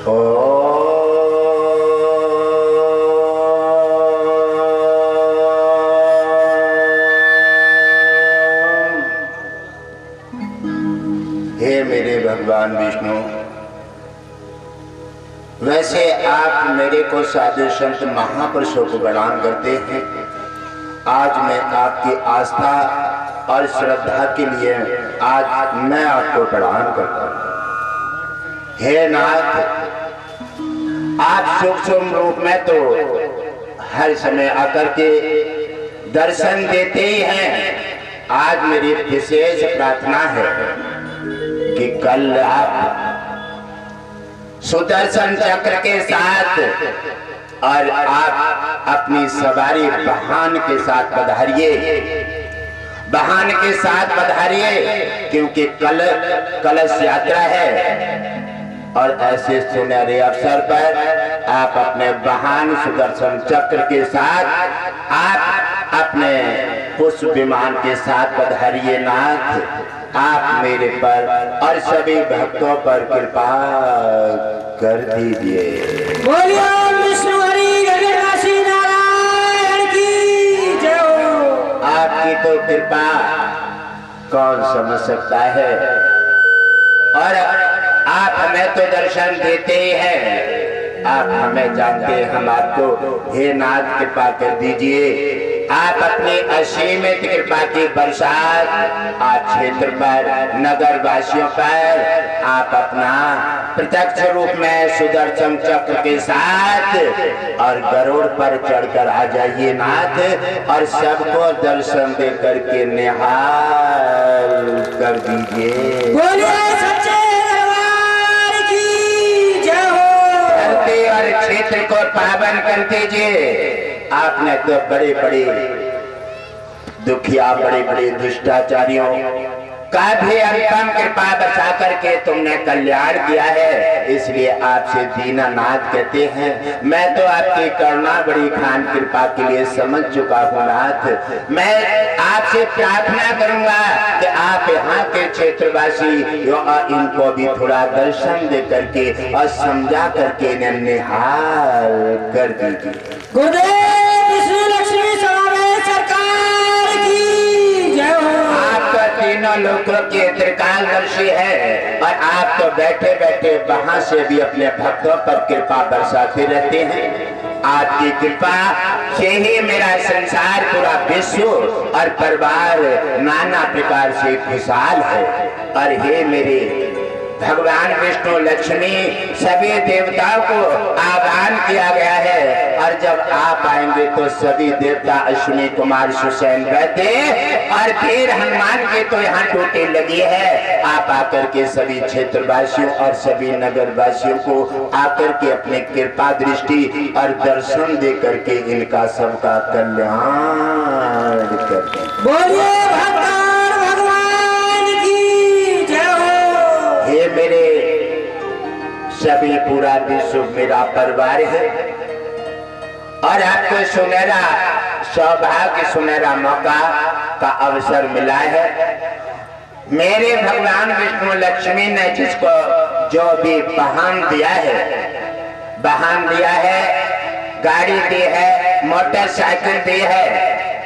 हे मेरे भगवान विष्णु, वैसे आप मेरे को साधु संत महापुरुषों को प्रणाम करते हैं। आज मैं आपकी आस्था और श्रद्धा के लिए आज मैं आपको प्रणाम करता हूँ। हे नाथ, आप सूक्ष्म रूप में तो हर समय आकर के दर्शन देते ही हैं। आज मेरी विशेष प्रार्थना है कि कल आप सुदर्शन चक्र के साथ और आप अपनी सवारी वाहन के साथ पधारिए, वाहन के साथ पधारिए, क्योंकि कल कलश यात्रा है। और ऐसे सुनहरे अवसर पर आप अपने वाहन सुदर्शन चक्र के साथ आप अपने पुष्प विमान के साथ पधारिए। नाथ, आप मेरे पर और सभी भक्तों पर कृपा कर दीजिए। बोलिए विष्णु हरि गगनवासी नारायण की जय हो। आपकी तो कृपा कौन समझ सकता है, और आप हमें तो दर्शन देते ही हैं। आप हमें जानते हैं, हम आपको हे नाथ कृपा कर दीजिए। आप अपनी असीमित कृपा की बरसात आज क्षेत्र पर, नगर वासियों पर आप अपना प्रत्यक्ष रूप में सुदर्शन चक्र के साथ और गरुड़ पर चढ़कर आ जाइए नाथ, और सबको दर्शन दे करके निहाल कर दीजिए। बोलिए सच्चे दरबार की जय हो। धरती और क्षेत्र को पावन कर दीजिए। आपने तो बड़े बड़े दुखिया, बड़े बड़े दुष्टाचारियों का भी अंतम कृपा बचा करके तुमने कल्याण किया है, इसलिए आपसे दीनानाथ कहते हैं। मैं तो आपकी करुणा बड़ी खान कृपा के लिए समझ चुका हूँ नाथ। मैं आपसे प्रार्थना करूंगा कि आप यहाँ के क्षेत्रवासी इनको भी थोड़ा दर्शन दे करके और समझा करके इन्हें निहाल कर दीजिए। गुरुदेव विष्णु लक्ष्मी समावेश सरकार की जय हो। तीनों लोगों के त्रिकालदर्शी है, और आप तो बैठे बैठे वहां से भी अपने भक्तों पर कृपा बरसाते रहते हैं। आपकी कृपा से ही मेरा संसार, पूरा विश्व और परिवार नाना प्रकार से खुशहाल है। और हे मेरे भगवान विष्णु लक्ष्मी, सभी देवताओं को आह्वान किया गया है, और जब आप आएंगे तो सभी देवता अश्विनी कुमार सुसैन रहते, और फिर हनुमान की तो यहाँ ड्यूटी लगी है। आप आकर के सभी क्षेत्रवासियों और सभी नगर वासियों को आकर के अपनी कृपा दृष्टि और दर्शन दे करके इनका सबका कल्याण कर दें। बोलिए भगवान की जय हो। हे मेरे सभी पूरा विश्व मेरा परिवार है, और आपको सुनहरा सौभाग्य, सुनहरा मौका का अवसर मिला है। मेरे भगवान विष्णु लक्ष्मी ने जिसको जो भी वाहन दिया है, गाड़ी दी है, मोटरसाइकिल दी है,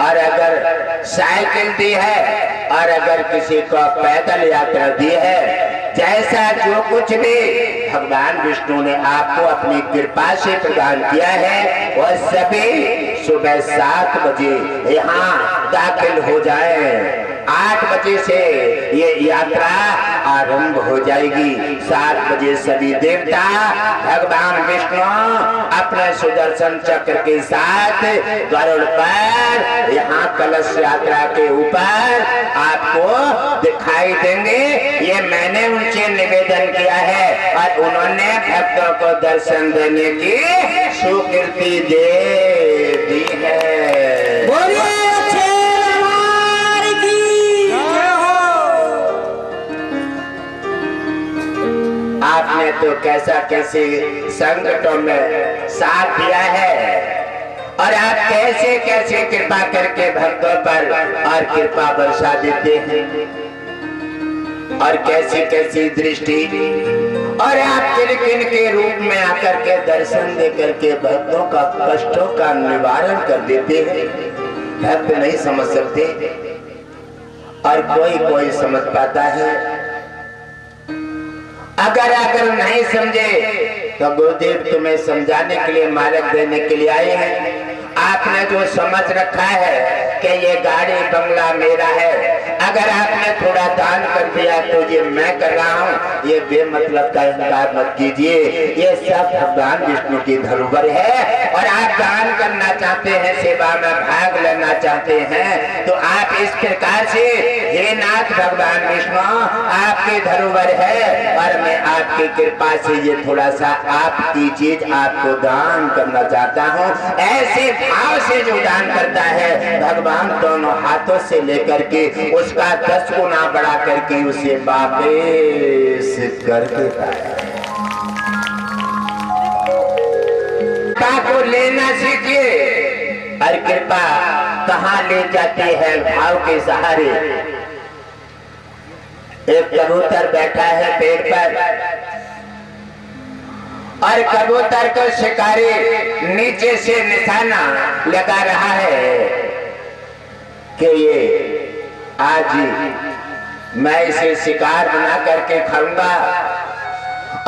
और अगर साइकिल दी है, और अगर किसी को पैदल यात्रा दी है, जैसा जो कुछ भी भगवान विष्णु ने आपको अपनी कृपा से प्रदान किया है, वह सभी सुबह 7 बजे यहाँ दाखिल हो जाए। 8 बजे से ये यात्रा आरंभ हो जाएगी। 7 बजे सभी देवता भगवान विष्णु अपने सुदर्शन चक्र के साथ गरुड़ पर यहाँ कलश यात्रा के ऊपर आपको दिखाई देंगे। ये मैंने उनसे निवेदन किया है, और उन्होंने भक्तों को दर्शन देने की स्वीकृति दे दी है। बोलिए आपने तो कैसे संकटों में साथ दिया है, और आप कैसे कैसे कृपा करके भक्तों पर और कृपा बरसा देते हैं, और कैसी कैसी दृष्टि, और आप किन दिन के रूप में आकर के दर्शन दे करके भक्तों का कष्टों का निवारण कर देते हैं। भक्त नहीं समझ सकते और कोई कोई समझ पाता है। अगर नहीं समझे तो गुरुदेव तुम्हें समझाने के लिए, मार्ग देने के लिए आए हैं। आपने जो समझ रखा है कि ये गाड़ी बंगला मेरा है, अगर आपने थोड़ा दान कर दिया तो ये मैं कर रहा हूँ, ये बेमतलब का इनकार मत कीजिए। ये सब भगवान विष्णु की धरोहर है और आप दान करना चाहते हैं, सेवा में भाग लेना चाहते हैं, तो आप इस प्रकार से, हे नाथ भगवान विष्णु आपकी धरोहर है और मैं आपकी कृपा से ये थोड़ा सा आपकी चीज आपको दान करना चाहता हूँ। ऐसे भाव से जो दान करता है, भगवान दोनों हाथों से लेकर के उसका 10 गुना बढ़ा करके उसे वापस कर देता है। कृपा को लेना सीखिए और कृपा कहाँ ले जाती है? भाव के सहारे। एक कबूतर बैठा है पेड़ पर और कबूतर को शिकारी नीचे से निशाना लगा रहा है कि ये आज मैं इसे शिकार बना करके खाऊंगा।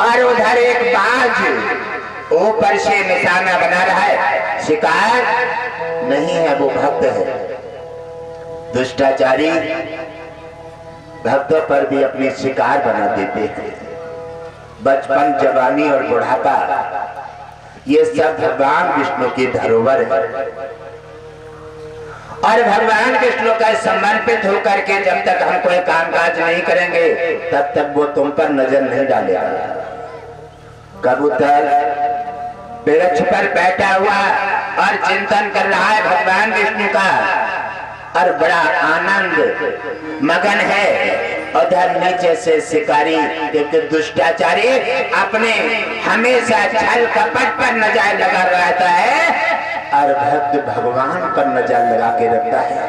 और उधर एक बाज ऊपर से निशाना बना रहा है। शिकार नहीं है, वो भक्त है। दुष्टाचारी भक्तों पर भी अपने शिकार बना देते हैं। बचपन, जवानी और बुढ़ापा, ये सब भगवान विष्णु की धरोहर है और भगवान विष्णु का समर्पित होकर के जब तक हम कोई कामकाज नहीं करेंगे तब तक वो तुम पर नजर नहीं डालेगा। कबूतर वृक्ष पर बैठा हुआ और चिंतन कर रहा है भगवान विष्णु का और बड़ा आनंद मगन है। उधर नीचे से शिकारी, क्योंकि दुष्टाचारी अपने हमेशा छल कपट पर नजर लगा रहता है और भक्त भगवान पर नजर लगा के रखता है।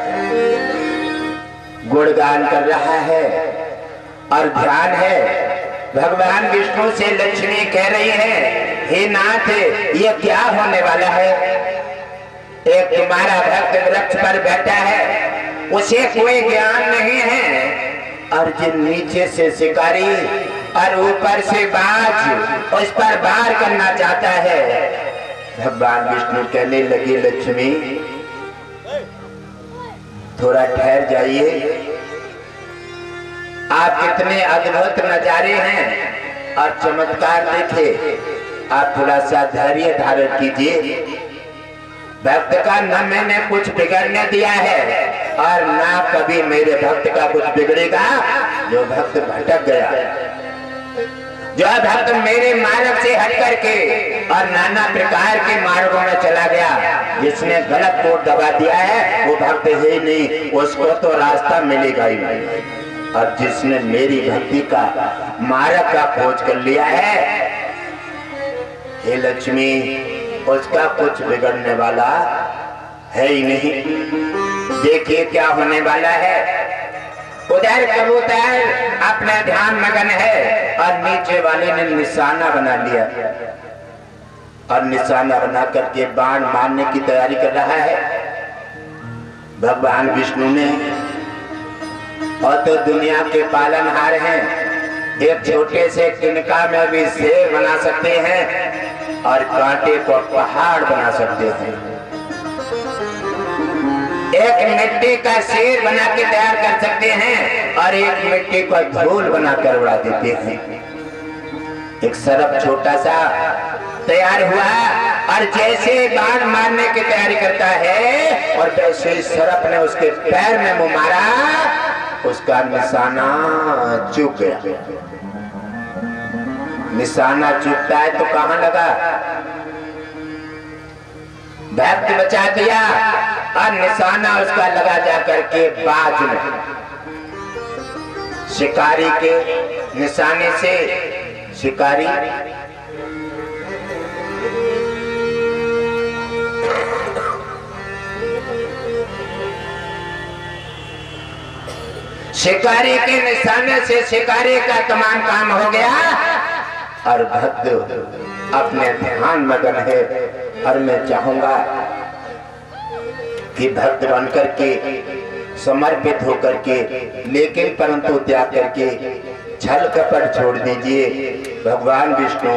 गुणगान कर रहा है और ध्यान है। भगवान विष्णु से लक्ष्मी कह रही है, हे नाथ ये क्या होने वाला है? एक तुम्हारा भक्त वृक्ष पर बैठा है, उसे कोई ज्ञान नहीं है और जिन नीचे से शिकारी और ऊपर से बाज उस पर वार करना चाहता है। भगवान विष्णु कहने लगे, लक्ष्मी थोड़ा ठहर जाइए, आप कितने अद्भुत नजारे हैं और चमत्कार देखे, आप थोड़ा सा धैर्य धारण कीजिए। भक्त का न मैंने कुछ बिगड़ने दिया है और ना कभी मेरे भक्त का कुछ बिगड़ेगा। जो भक्त भटक गया, जो भक्त मेरे मार्ग से हट करके और नाना प्रकार के मार्गों में चला गया, जिसने गलत कोड दबा दिया है वो भक्त है ही नहीं, उसको तो रास्ता मिलेगा ही नहीं। और जिसने मेरी भक्ति का मार्ग का खोज कर लिया है, हे लक्ष्मी उसका कुछ बिगड़ने वाला है ही नहीं। देखिए क्या होने वाला है। उधर कबूतर अपना ध्यान मगन है और नीचे वाले ने निशाना बना लिया और निशाना बना करके बाण मारने की तैयारी कर रहा है। भगवान विष्णु ने, और तो दुनिया के पालनहार हैं, एक छोटे से तिनका में भी शेर बना सकते हैं और कांटे को पहाड़ बना सकते हैं। एक मिट्टी का शेर बना के तैयार कर सकते हैं और एक मिट्टी को धूल बनाकर उड़ा देते हैं। एक सर्प छोटा सा तैयार हुआ और जैसे बाण मारने की तैयारी करता है और वैसे सर्प ने उसके पैर में मुंह मारा, उसका निशाना चूक गया। निशाना चूकता है तो कहां लगा? भक्त बचा दिया और निशाना उसका लगा जाकर के बाज में। शिकारी के निशाने से शिकारी शिकारी के निशाने से शिकारी का तमाम काम हो गया और भक्त अपने ध्यान मगन है। और मैं चाहूंगा कि भक्त बनकर के समर्पित होकर के, लेकिन परंतु त्याग करके छल कपट छोड़ दीजिए। भगवान विष्णु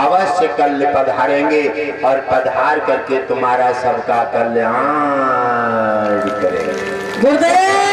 अवश्य कल पधारेंगे और पधार करके तुम्हारा सबका कल्याण करेंगे। गुरुदेव